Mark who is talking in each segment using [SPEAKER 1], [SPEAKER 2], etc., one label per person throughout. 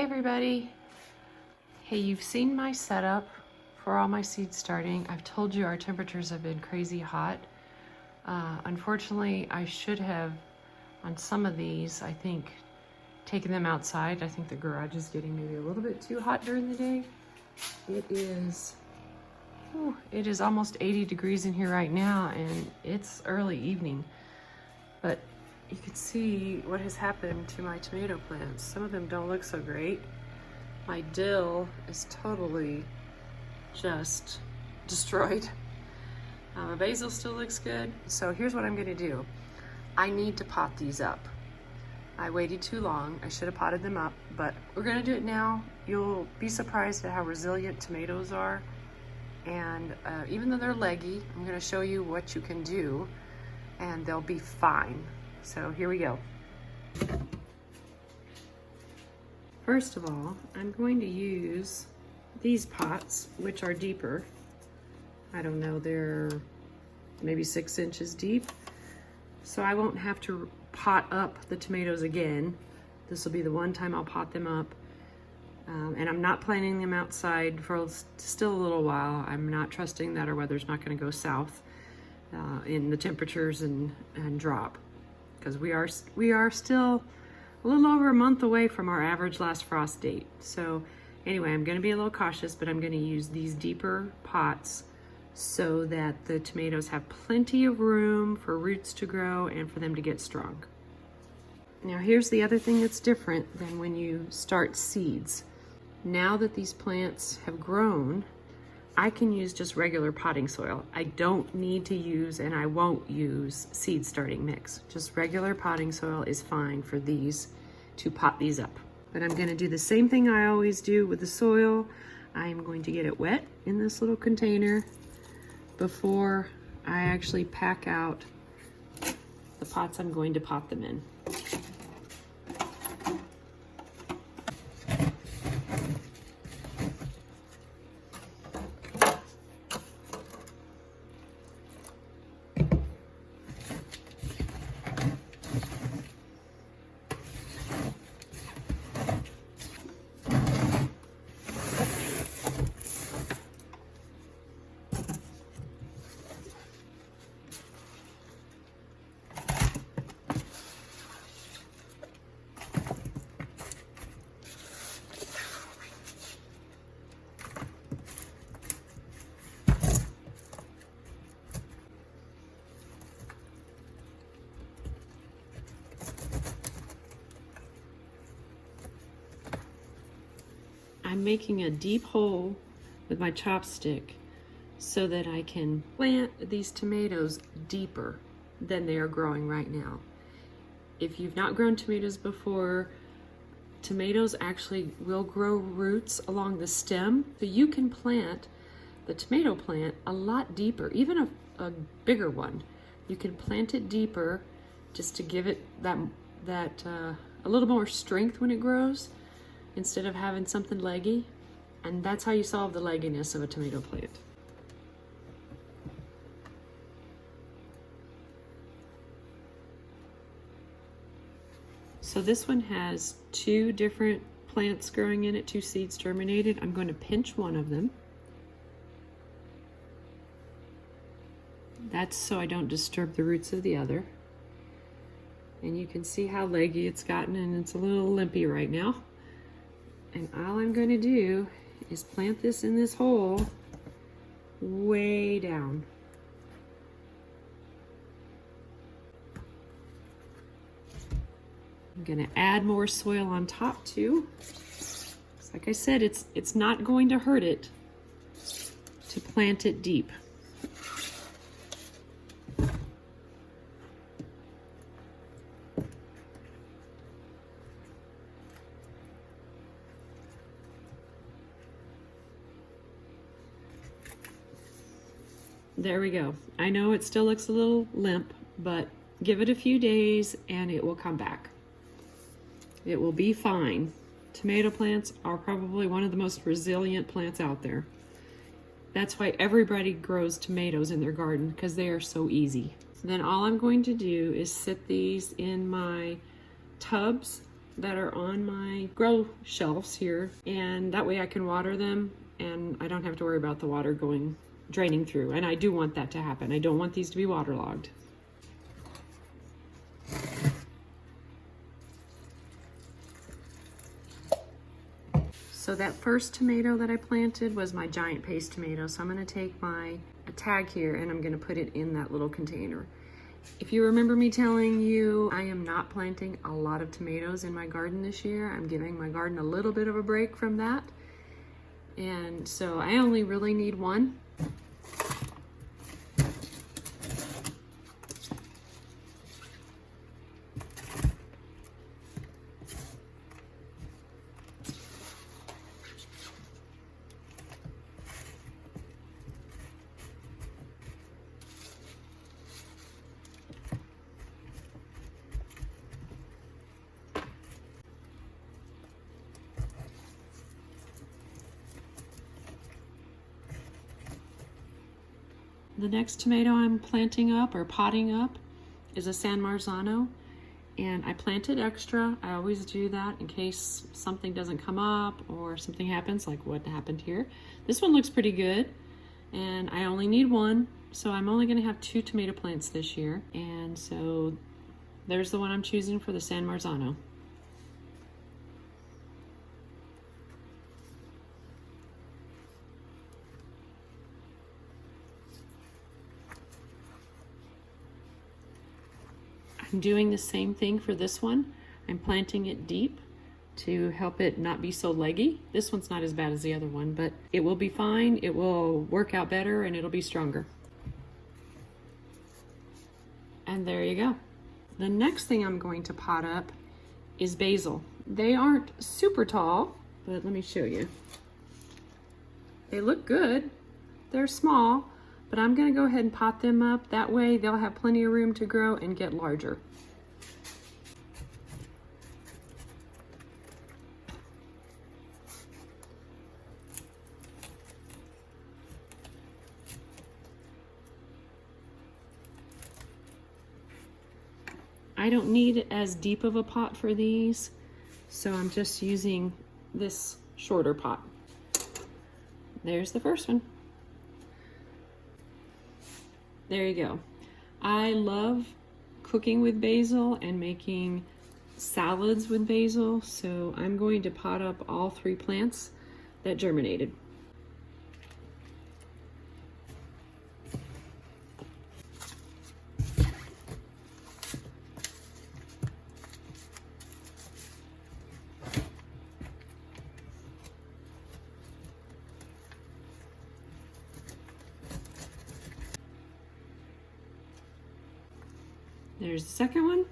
[SPEAKER 1] Hey everybody. Hey, you've seen my setup for all my seed starting. I've told you our temperatures have been crazy hot. Unfortunately, I should have, on some of these, I think, taken them outside. I think the garage is getting maybe a little bit too hot during the day. It is almost 80 degrees in here right now, and it's early evening. But you can see what has happened to my tomato plants. Some of them don't look so great. My dill is totally just destroyed. My basil still looks good. So here's what I'm gonna do. I need to pot these up. I waited too long. I should have potted them up, but we're gonna do it now. You'll be surprised at how resilient tomatoes are. And even though they're leggy, I'm gonna show you what you can do and they'll be fine. So here we go. First of all, I'm going to use these pots, which are deeper. I don't know, they're maybe 6 inches deep. So I won't have to pot up the tomatoes again. This will be the one time I'll pot them up. And I'm not planting them outside for still a little while. I'm not trusting that our weather's not gonna go south in the temperatures and drop. Because we are still a little over a month away from our average last frost date. So anyway, I'm gonna be a little cautious, but I'm gonna use these deeper pots so that the tomatoes have plenty of room for roots to grow and for them to get strong. Now here's the other thing that's different than when you start seeds. Now that these plants have grown, I can use just regular potting soil. I don't need to use, and I won't use, seed starting mix. Just regular potting soil is fine for these to pot these up. But I'm gonna do the same thing I always do with the soil. I'm going to get it wet in this little container before I actually pack out the pots I'm going to pot them in. I'm making a deep hole with my chopstick so that I can plant these tomatoes deeper than they are growing right now. If you've not grown tomatoes before, tomatoes actually will grow roots along the stem, so you can plant the tomato plant a lot deeper, even a bigger one. You can plant it deeper just to give it that a little more strength when it grows, instead of having something leggy. And that's how you solve the legginess of a tomato plant. So this one has 2 different plants growing in it, 2 seeds germinated. I'm going to pinch one of them. That's so I don't disturb the roots of the other. And you can see how leggy it's gotten, and it's a little limpy right now. And all I'm going to do is plant this in this hole way down. I'm going to add more soil on top too. Like I said, it's not going to hurt it to plant it deep. There we go. I know it still looks a little limp, but give it a few days and it will come back. It will be fine. Tomato plants are probably one of the most resilient plants out there. That's why everybody grows tomatoes in their garden, because they are so easy. Then all I'm going to do is sit these in my tubs that are on my grow shelves here, and that way I can water them and I don't have to worry about the water draining through. And I do want that to happen. I don't want these to be waterlogged. So that first tomato that I planted was my giant paste tomato. So I'm gonna take a tag here and I'm gonna put it in that little container. If you remember me telling you, I am not planting a lot of tomatoes in my garden this year. I'm giving my garden a little bit of a break from that. And so I only really need one. The next tomato I'm planting up or potting up is a San Marzano, and I planted extra. I always do that in case something doesn't come up or something happens like what happened here. This one looks pretty good, and I only need one, so I'm only gonna have 2 tomato plants this year. And so there's the one I'm choosing for the San Marzano. I'm doing the same thing for this one. I'm planting it deep to help it not be so leggy. This one's not as bad as the other one, but it will be fine. It will work out better and it'll be stronger. And there you go. The next thing I'm going to pot up is basil. They aren't super tall, but let me show you. They look good. They're small, but I'm gonna go ahead and pot them up. That way they'll have plenty of room to grow and get larger. I don't need as deep of a pot for these, so I'm just using this shorter pot. There's the first one. There you go. I love cooking with basil and making salads with basil, so I'm going to pot up all 3 plants that germinated. There's the second one,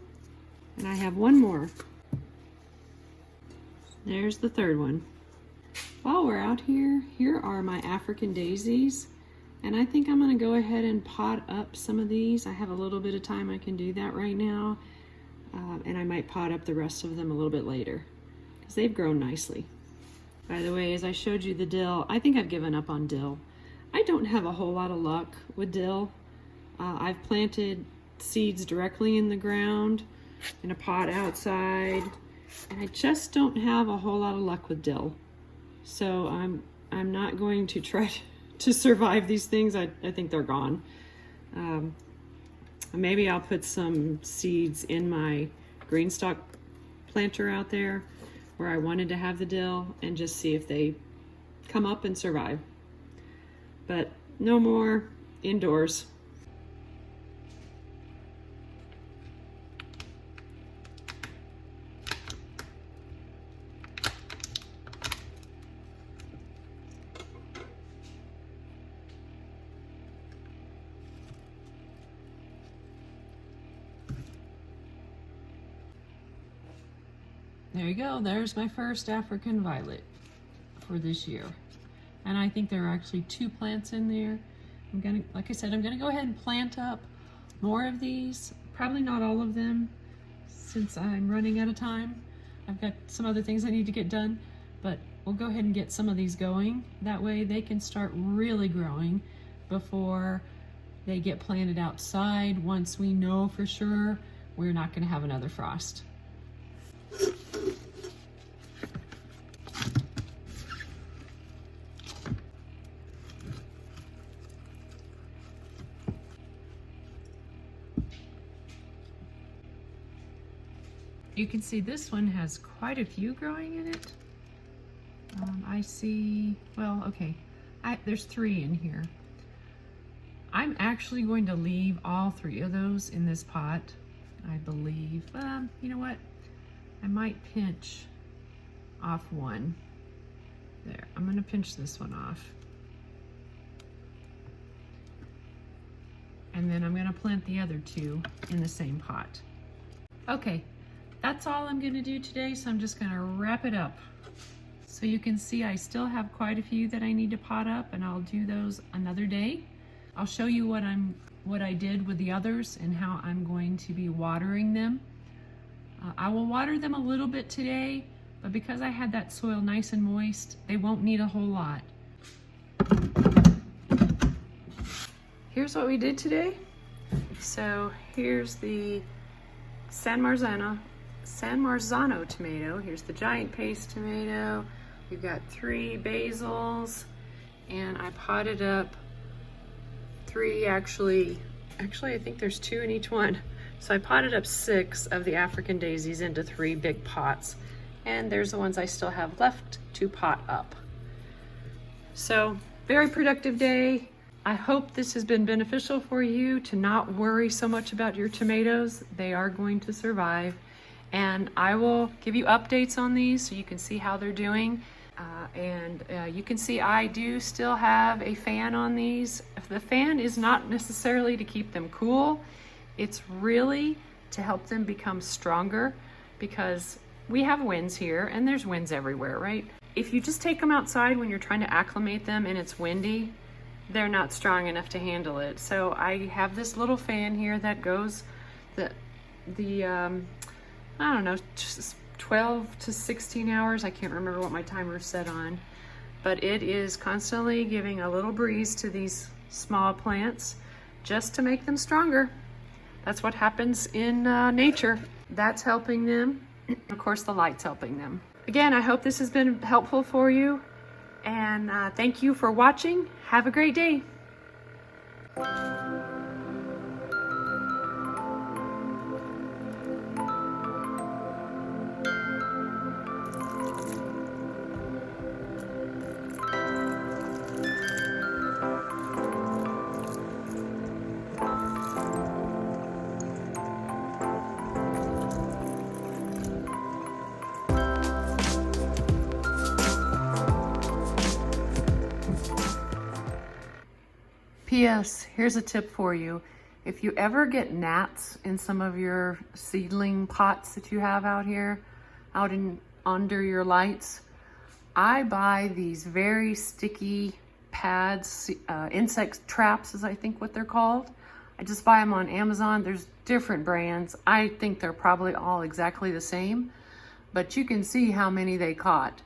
[SPEAKER 1] and I have one more. There's the third one. While we're out here, here are my African daisies, and I think I'm gonna go ahead and pot up some of these. I have a little bit of time, I can do that right now, and I might pot up the rest of them a little bit later, because they've grown nicely. By the way, as I showed you the dill, I think I've given up on dill. I don't have a whole lot of luck with dill. I've planted seeds directly in the ground in a pot outside, and I just don't have a whole lot of luck with dill. So I'm not going to try to survive these things. I think they're gone. Maybe I'll put some seeds in my green stalk planter out there where I wanted to have the dill and just see if they come up and survive. But no more indoors. There you go, there's my first African violet for this year. And I think there are actually 2 plants in there. I'm gonna, like I said, I'm gonna go ahead and plant up more of these. Probably not all of them, since I'm running out of time. I've got some other things I need to get done, but we'll go ahead and get some of these going. That way they can start really growing before they get planted outside, once we know for sure we're not gonna have another frost. You can see this one has quite a few growing in it. I see, well, okay, there's 3 in here. I'm actually going to leave all 3 of those in this pot, I believe. You know what? I might pinch off one. There, I'm gonna pinch this one off. And then I'm gonna plant the other 2 in the same pot. Okay, that's all I'm gonna do today, so I'm just gonna wrap it up. So you can see I still have quite a few that I need to pot up, and I'll do those another day. I'll show you what I did with the others and how I'm going to be watering them. I will water them a little bit today, but because I had that soil nice and moist, they won't need a whole lot. Here's what we did today. So here's the San Marzano tomato. Here's the giant paste tomato. We've got 3 basils, and I potted up 3, actually I think there's 2 in each one. So I potted up 6 of the African daisies into 3 big pots, and there's the ones I still have left to pot up. So very productive day. I hope this has been beneficial for you to not worry so much about your tomatoes. They are going to survive, and I will give you updates on these so you can see how they're doing. You can see I do still have a fan on these. The fan is not necessarily to keep them cool. It's really to help them become stronger, because we have winds here and there's winds everywhere, right? If you just take them outside when you're trying to acclimate them and it's windy, they're not strong enough to handle it. So I have this little fan here that goes I don't know, just 12 to 16 hours. I can't remember what my timer is set on, but it is constantly giving a little breeze to these small plants just to make them stronger. That's what happens in nature. That's helping them. Of course, the light's helping them. Again, I hope this has been helpful for you, and thank you for watching. Have a great day. P.S. Here's a tip for you. If you ever get gnats in some of your seedling pots that you have out here, under your lights, I buy these very sticky pads, insect traps is I think what they're called. I just buy them on Amazon. There's different brands. I think they're probably all exactly the same, but you can see how many they caught,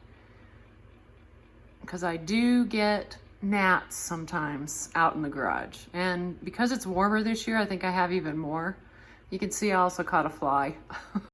[SPEAKER 1] because I do get gnats sometimes out in the garage, and because it's warmer this year, I think I have even more. You can see I also caught a fly.